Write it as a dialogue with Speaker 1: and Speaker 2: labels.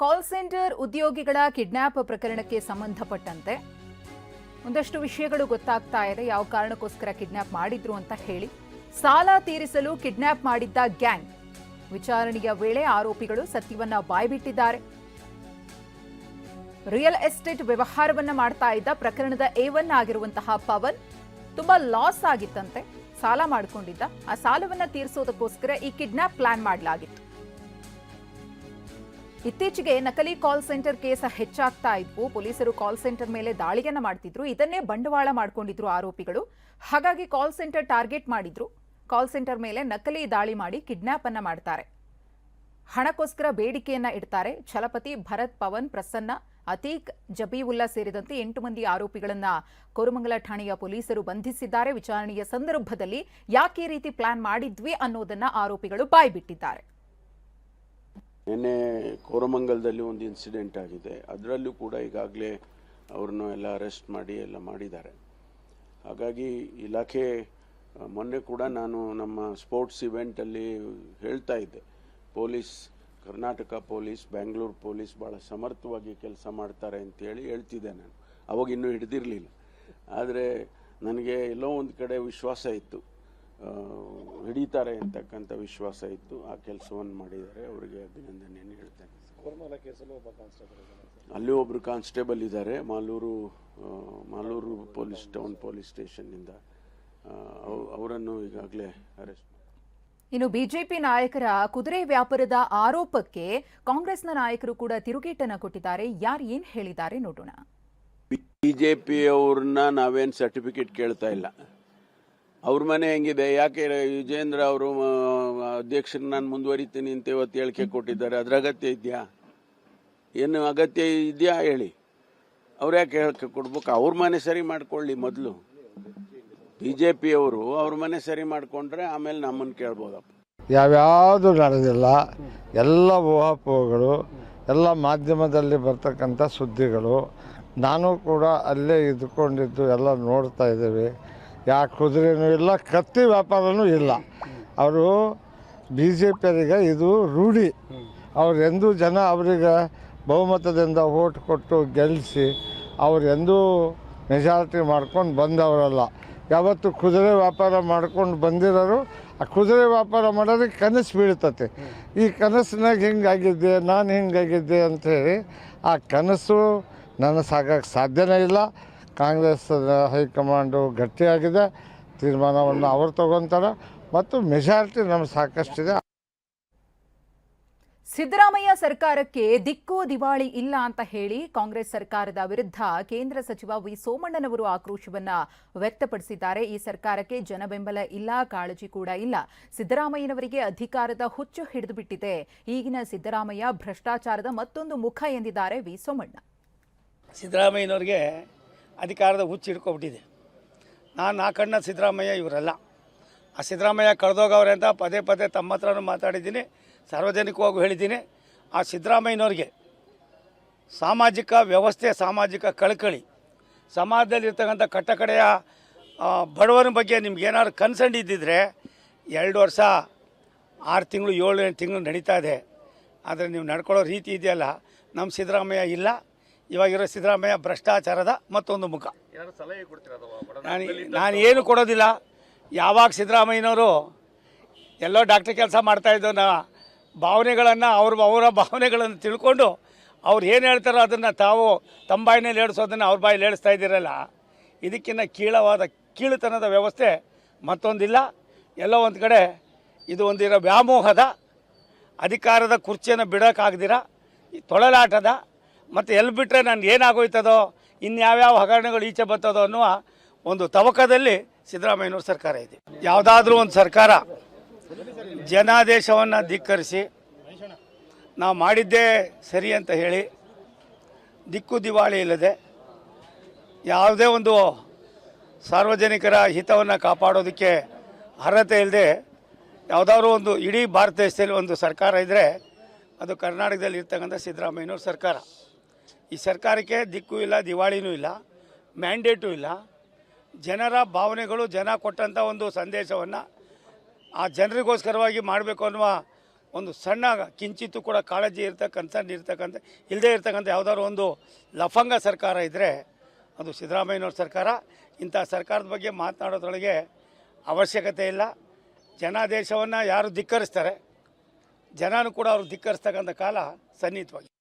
Speaker 1: Call centre ಉದ್ಯೋಗಿಗಳ kidnap ಪ್ರಕರಣಕ್ಕೆ ಸಂಬಂಧಪಟ್ಟಂತೆ ಒಂದಷ್ಟು ವಿಷಯಗಳು ಗೊತ್ತಾಗ್ತಾ ಇದೆ. ಯಾವ ಕಾರಣಕ್ಕೋಸ್ಕರ ಕಿಡ್ನಾಪ್ ಮಾಡಿದ್ರು ಅಂತ ಹೇಳಿ ಸಾಲ ತೀರಿಸಲು ಕಿಡ್ನಾಪ್ ಮಾಡಿದ್ದ ಗ್ಯಾಂಗ್ ವಿಚಾರಣೆಯ ವೇಳೆ ಆರೋಪಿಗಳು ಸತ್ಯವನ್ನ ಬಾಯ್ಬಿಟ್ಟಿದ್ದಾರೆ. ರಿಯಲ್ ಎಸ್ಟೇಟ್ ವ್ಯವಹಾರವನ್ನ ಮಾಡ್ತಾ ಇದ್ದ ಪ್ರಕರಣದ A1 ಆಗಿರುವಂತಹ ಪವನ್ ತುಂಬಾ ಲಾಸ್ ಆಗಿತ್ತಂತೆ. ಸಾಲ ಮಾಡಿಕೊಂಡಿದ್ದ. ಆ ಸಾಲವನ್ನ ತೀರಿಸೋದಕ್ಕೋಸ್ಕರ ಈ ಕಿಡ್ನಾಪ್ ಪ್ಲಾನ್ ಮಾಡಲಾಗಿತ್ತು. ಇತ್ತೀಚೆಗೆ ನಕಲಿ ಕಾಲ್ ಸೆಂಟರ್ ಕೇಸ್ ಹೆಚ್ಚಾಗ್ತಾ ಇದ್ವು. ಪೊಲೀಸರು ಕಾಲ್ ಸೆಂಟರ್ ಮೇಲೆ ದಾಳಿಯನ್ನ ಮಾಡ್ತಿದ್ರು. ಇದನ್ನೇ ಬಂಡವಾಳ ಮಾಡ್ಕೊಂಡಿದ್ರು ಆರೋಪಿಗಳು. ಹಾಗಾಗಿ ಕಾಲ್ ಸೆಂಟರ್ ಟಾರ್ಗೆಟ್ ಮಾಡಿದ್ರು. ಕಾಲ್ ಸೆಂಟರ್ ಮೇಲೆ ನಕಲಿ ದಾಳಿ ಮಾಡಿ ಕಿಡ್ನಾಪ್ ಅನ್ನ ಮಾಡ್ತಾರೆ. ಹಣಕ್ಕೋಸ್ಕರ ಬೇಡಿಕೆಯನ್ನ ಇಡ್ತಾರೆ. ಛಲಪತಿ, ಭರತ್, ಪವನ್, ಪ್ರಸನ್ನ, ಅತೀಕ್, ಜಬೀವುಲ್ಲಾ ಸೇರಿದಂತೆ 8 ಮಂದಿ ಆರೋಪಿಗಳನ್ನ ಕೋರಮಂಗಲ ಠಾಣೆಯ ಪೊಲೀಸರು ಬಂಧಿಸಿದ್ದಾರೆ. ವಿಚಾರಣೆಯ ಸಂದರ್ಭದಲ್ಲಿ ಯಾಕೆ ಈ ರೀತಿ ಪ್ಲಾನ್ ಮಾಡಿದ್ವಿ ಅನ್ನೋದನ್ನ ಆರೋಪಿಗಳು ಬಾಯ್ಬಿಟ್ಟಿದ್ದಾರೆ.
Speaker 2: ನಿನ್ನೆ ಕೋರಮಂಗಲದಲ್ಲಿ ಒಂದು ಇನ್ಸಿಡೆಂಟ್ ಆಗಿದೆ. ಅದರಲ್ಲೂ ಕೂಡ ಈಗಾಗಲೇ ಅವ್ರನ್ನ ಎಲ್ಲ ಅರೆಸ್ಟ್ ಮಾಡಿ ಎಲ್ಲ ಮಾಡಿದ್ದಾರೆ. ಹಾಗಾಗಿ ಇಲಾಖೆ ಮೊನ್ನೆ ಕೂಡ ನಾನು ನಮ್ಮ ಸ್ಪೋರ್ಟ್ಸ್ ಇವೆಂಟಲ್ಲಿ ಹೇಳ್ತಾ ಇದ್ದೆ, police, Karnataka police, Bengaluru police ಭಾಳ ಸಮರ್ಥವಾಗಿ ಕೆಲಸ ಮಾಡ್ತಾರೆ ಅಂತೇಳಿ ಹೇಳ್ತಿದ್ದೆ ನಾನು. ಅವಾಗ ಇನ್ನೂ ಹಿಡಿದಿರಲಿಲ್ಲ. ಆದರೆ ನನಗೆ ಎಲ್ಲೋ ಒಂದು ಕಡೆ ವಿಶ್ವಾಸ ಇತ್ತು, ಹಿಡಿತಾರೆ ಅಂತಕ್ಕಂಥ ವಿಶ್ವಾಸ ಇತ್ತು. ಆ ಕೆಲಸವನ್ನು ಮಾಡಿದ್ದಾರೆ. ಅವರಿಗೆ ಅಭಿನಂದನೆಯನ್ನು ಹೇಳ್ತೇನೆ. ಅಲ್ಲಿ ಒಬ್ಬರು ಕಾನ್ಸ್ಟೇಬಲ್ ಇದ್ದಾರೆ, ಮಾಲೂರು ಪೊಲೀಸ್ ಟೌನ್ ಪೊಲೀಸ್ ಸ್ಟೇಷನ್ನಿಂದ. ಅವರನ್ನು ಈಗಾಗಲೇ ಅರೆಸ್ಟ್.
Speaker 1: ಇನ್ನು ಬಿಜೆಪಿ ನಾಯಕರ ಕುದುರೆ ವ್ಯಾಪಾರದ ಆರೋಪಕ್ಕೆ ಕಾಂಗ್ರೆಸ್ನ ನಾಯಕರು ಕೂಡ ತಿರುಗೇಟನ್ನ ಕೊಟ್ಟಿದ್ದಾರೆ. ಯಾರು ಏನ್ ಹೇಳಿದ್ದಾರೆ ನೋಡೋಣ.
Speaker 2: ಬಿಜೆಪಿ ಅವ್ರನ್ನ ನಾವೇನು ಸರ್ಟಿಫಿಕೇಟ್ ಕೇಳ್ತಾ ಇಲ್ಲ. ಅವ್ರ ಮನೆ ಹೆಂಗಿದೆ, ಯಾಕೆ ವಿಜೇಂದ್ರ ಅವರು ಅಧ್ಯಕ್ಷರು ನಾನು ಮುಂದುವರಿತೀನಿ ಅಂತ ಇವತ್ತು ಹೇಳಿಕೆ ಕೊಟ್ಟಿದ್ದಾರೆ. ಅದ್ರ ಅಗತ್ಯ ಇದೆಯಾ? ಏನು ಅಗತ್ಯ ಇದೆಯಾ ಹೇಳಿ. ಅವ್ರು ಯಾಕೆ ಹೇಳಿಕೆ ಕೊಡ್ಬೇಕು? ಅವ್ರ ಮನೆ ಸರಿ ಮಾಡ್ಕೊಳ್ಳಿ ಮೊದಲು. ಬಿಜೆಪಿ ಅವರು ಅವ್ರ ಮನೆ ಸರಿ ಮಾಡಿಕೊಂಡ್ರೆ ಆಮೇಲೆ ನಮ್ಮನ್ನು ಕೇಳ್ಬೋದಪ್ಪ.
Speaker 3: ಯಾವ್ಯಾವುದು ನಡೆದಿಲ್ಲ. ಎಲ್ಲ ಊಹಾಪೋಹಗಳು, ಎಲ್ಲ ಮಾಧ್ಯಮದಲ್ಲಿ ಬರ್ತಕ್ಕಂಥ ಸುದ್ದಿಗಳು. ನಾನು ಕೂಡ ಅಲ್ಲೇ ಇದ್ಕೊಂಡಿದ್ದು ಎಲ್ಲ ನೋಡ್ತಾ ಇದ್ದೇವೆ. ಯಾ ಕುದುರೆನೂ ಇಲ್ಲ, ಕತ್ತಿ ವ್ಯಾಪಾರನೂ ಇಲ್ಲ. ಅವರು ಬಿ ಜೆ ಪಿಯವರಿಗೆ ಇದು ರೂಢಿ. ಅವರೆಂದೂ ಜನ ಅವರಿಗೆ ಬಹುಮತದಿಂದ ಓಟ್ ಕೊಟ್ಟು ಗೆಲ್ಲಿಸಿ ಅವರೆಂದೂ ಮೆಜಾರಿಟಿ ಮಾಡ್ಕೊಂಡು ಬಂದವರಲ್ಲ. ಯಾವತ್ತು ಕುದುರೆ ವ್ಯಾಪಾರ ಮಾಡ್ಕೊಂಡು ಬಂದಿರೋರು ಆ ಕುದುರೆ ವ್ಯಾಪಾರ ಮಾಡೋದಕ್ಕೆ ಕನಸು ಬೀಳ್ತತೆ. ಈ ಕನಸಿನಾಗ ಹಿಂಗಾಗಿದ್ದೆ, ನಾನು ಹಿಂಗಾಗಿದ್ದೆ ಅಂಥೇಳಿ ಆ ಕನಸು ನನಸಾಗಕ್ಕೆ ಸಾಧ್ಯನೇ ಇಲ್ಲ. ಕಾಂಗ್ರೆಸ್ ಹೈಕಮಾಂಡು ಗಟ್ಟಿಯಾಗಿದೆ. ತೀರ್ಮಾನವನ್ನು ಅವರು ತಗೊತಾರೆ ಮತ್ತು ಮೆಜಾರಿಟಿ ನಮ್ಗೆ ಸಾಕಷ್ಟಿದೆ.
Speaker 1: ಸಿದ್ದರಾಮಯ್ಯ ಸರ್ಕಾರಕ್ಕೆ ದಿಕ್ಕು ದಿವಾಳಿ ಇಲ್ಲ ಅಂತ ಹೇಳಿ ಕಾಂಗ್ರೆಸ್ ಸರ್ಕಾರದ ವಿರುದ್ಧ ಕೇಂದ್ರ ಸಚಿವ ವಿ ಸೋಮಣ್ಣನವರು ಆಕ್ರೋಶವನ್ನ ವ್ಯಕ್ತಪಡಿಸಿದ್ದಾರೆ. ಈ ಸರ್ಕಾರಕ್ಕೆ ಜನಬೆಂಬಲ ಇಲ್ಲ, ಕಾಳಜಿ ಕೂಡ ಇಲ್ಲ. ಸಿದ್ದರಾಮಯ್ಯನವರಿಗೆ ಅಧಿಕಾರದ ಹುಚ್ಚು ಹಿಡಿದುಬಿಟ್ಟಿದೆ. ಈಗಿನ ಸಿದ್ದರಾಮಯ್ಯ ಭ್ರಷ್ಟಾಚಾರದ ಮತ್ತೊಂದು ಮುಖ ಎಂದಿದ್ದಾರೆ ವಿ ಸೋಮಣ್ಣ.
Speaker 4: ಸಿದ್ದರಾಮಯ್ಯನವ್ರಿಗೆ ಅಧಿಕಾರದ ಹುಚ್ಚು ಹಿಡ್ಕೊಬಿಟ್ಟಿದೆ. ನಾನು ಆ ಕಣ್ಣ ಸಿದ್ದರಾಮಯ್ಯ ಇವರಲ್ಲ. ಆ ಸಿದ್ದರಾಮಯ್ಯ ಕಳೆದೋಗವ್ರೆ ಅಂತ ಪದೇ ಪದೇ ತಮ್ಮ ಹತ್ರನೂ ಮಾತಾಡಿದ್ದೀನಿ, ಸಾರ್ವಜನಿಕವಾಗೂ ಹೇಳಿದ್ದೀನಿ. ಆ ಸಿದ್ದರಾಮಯ್ಯನವ್ರಿಗೆ ಸಾಮಾಜಿಕ ವ್ಯವಸ್ಥೆ, ಸಾಮಾಜಿಕ ಕಳಕಳಿ, ಸಮಾಜದಲ್ಲಿರ್ತಕ್ಕಂಥ ಕಟ್ಟಕಡೆಯ ಬಡವರ ಬಗ್ಗೆ ನಿಮ್ಗೇನಾದ್ರು ಕನ್ಸಂಡಿದ್ದಿದ್ರೆ 2 ವರ್ಷ 6 ತಿಂಗಳು 7 ತಿಂಗಳು ನಡೀತಾ ಇದೆ. ಆದರೆ ನೀವು ನಡ್ಕೊಳ್ಳೋ ರೀತಿ ಇದೆಯಲ್ಲ, ನಮ್ಮ ಸಿದ್ದರಾಮಯ್ಯ ಇಲ್ಲ. ಇವಾಗಿರೋ ಸಿದ್ದರಾಮಯ್ಯ ಭ್ರಷ್ಟಾಚಾರದ ಮತ್ತೊಂದು ಮುಖ. ನಾನು ಏನು ಕೊಡೋದಿಲ್ಲ. ಯಾವಾಗ ಸಿದ್ದರಾಮಯ್ಯನವರು ಎಲ್ಲೋ ಡಾಕ್ಟ್ರ್ ಕೆಲಸ ಮಾಡ್ತಾಯಿದ್ದೋ ಭಾವನೆಗಳನ್ನು ಅವರ ಭಾವನೆಗಳನ್ನು ತಿಳ್ಕೊಂಡು ಅವ್ರು ಏನು ಹೇಳ್ತಾರೋ ಅದನ್ನು ತಾವು ತಮ್ಮ ಬಾಯಿನಲ್ಲಿ ಹೇಳಿಸೋದನ್ನು ಅವ್ರ ಬಾಯಲ್ಲಿ ಹೇಳಿಸ್ತಾ ಇದ್ದೀರಲ್ಲ, ಇದಕ್ಕಿಂತ ಕೀಳುತನದ ವ್ಯವಸ್ಥೆ ಮತ್ತೊಂದಿಲ್ಲ. ಎಲ್ಲೋ ಒಂದು ಕಡೆ ಇದು ಒಂದಿರೋ ವ್ಯಾಮೋಹದ, ಅಧಿಕಾರದ ಕುರ್ಚಿಯನ್ನು ಬಿಡೋಕ್ಕಾಗ್ದಿರ ಈ ತೊಳಲಾಟದ, ಮತ್ತು ಎಲ್ಲಿ ಬಿಟ್ಟರೆ ನನಗೆ ಏನಾಗೋಯ್ತದೋ, ಇನ್ಯಾವ್ಯಾವ ಹಗರಣಗಳು ಈಚೆ ಬರ್ತದೋ ಅನ್ನುವ ಒಂದು ತವಕದಲ್ಲಿ ಸಿದ್ದರಾಮಯ್ಯನವ್ರ ಸರ್ಕಾರ ಇದೆ. ಯಾವುದಾದ್ರೂ ಒಂದು ಸರ್ಕಾರ ಜನಾದೇಶವನ್ನು ಧಿಕ್ಕರಿಸಿ ನಾವು ಮಾಡಿದ್ದೇ ಸರಿ ಅಂತ ಹೇಳಿ ದಿಕ್ಕು ದಿವಾಳಿ ಇಲ್ಲದೆ ಯಾವುದೇ ಒಂದು ಸಾರ್ವಜನಿಕರ ಹಿತವನ್ನು ಕಾಪಾಡೋದಕ್ಕೆ ಅರ್ಹತೆ ಇಲ್ಲದೆ ಯಾವುದಾದ್ರೂ ಒಂದು ಇಡೀ ಭಾರತ ದೇಶದಲ್ಲಿ ಒಂದು ಸರ್ಕಾರ ಇದ್ದರೆ ಅದು ಕರ್ನಾಟಕದಲ್ಲಿ ಇರ್ತಕ್ಕಂಥ ಸಿದ್ದರಾಮಯ್ಯನವ್ರ ಸರ್ಕಾರ. ಈ ಸರ್ಕಾರಕ್ಕೆ ದಿಕ್ಕು ಇಲ್ಲ, ದಿವಾಳಿನೂ ಇಲ್ಲ, ಮ್ಯಾಂಡೇಟು ಇಲ್ಲ. ಜನರ ಭಾವನೆಗಳು, ಜನ ಕೊಟ್ಟಂಥ ಒಂದು ಸಂದೇಶವನ್ನು ಆ ಜನರಿಗೋಸ್ಕರವಾಗಿ ಮಾಡಬೇಕು ಅನ್ನುವ ಒಂದು ಸಣ್ಣ ಕಿಂಚಿತ್ತು ಕೂಡ ಕಾಳಜಿ ಕನ್ಸರ್ನ್ ಇಲ್ಲದೇ ಇರ್ತಕ್ಕಂಥ ಯಾವುದಾದ್ರು ಒಂದು ಲಫಂಗ ಸರ್ಕಾರ ಇದ್ದರೆ ಅದು ಸಿದ್ದರಾಮಯ್ಯನವ್ರ ಸರ್ಕಾರ. ಇಂಥ ಸರ್ಕಾರದ ಬಗ್ಗೆ ಮಾತನಾಡೋದ್ರೊಳಗೆ ಅವಶ್ಯಕತೆ ಇಲ್ಲ. ಜನಾದೇಶವನ್ನು ಯಾರು ಧಿಕ್ಕರಿಸ್ತಾರೆ, ಜನನೂ ಕೂಡ ಅವರು ಧಿಕ್ಕರಿಸ್ತಕ್ಕಂಥ ಕಾಲ ಸನ್ನಿಹಿತವಾಗಿದೆ.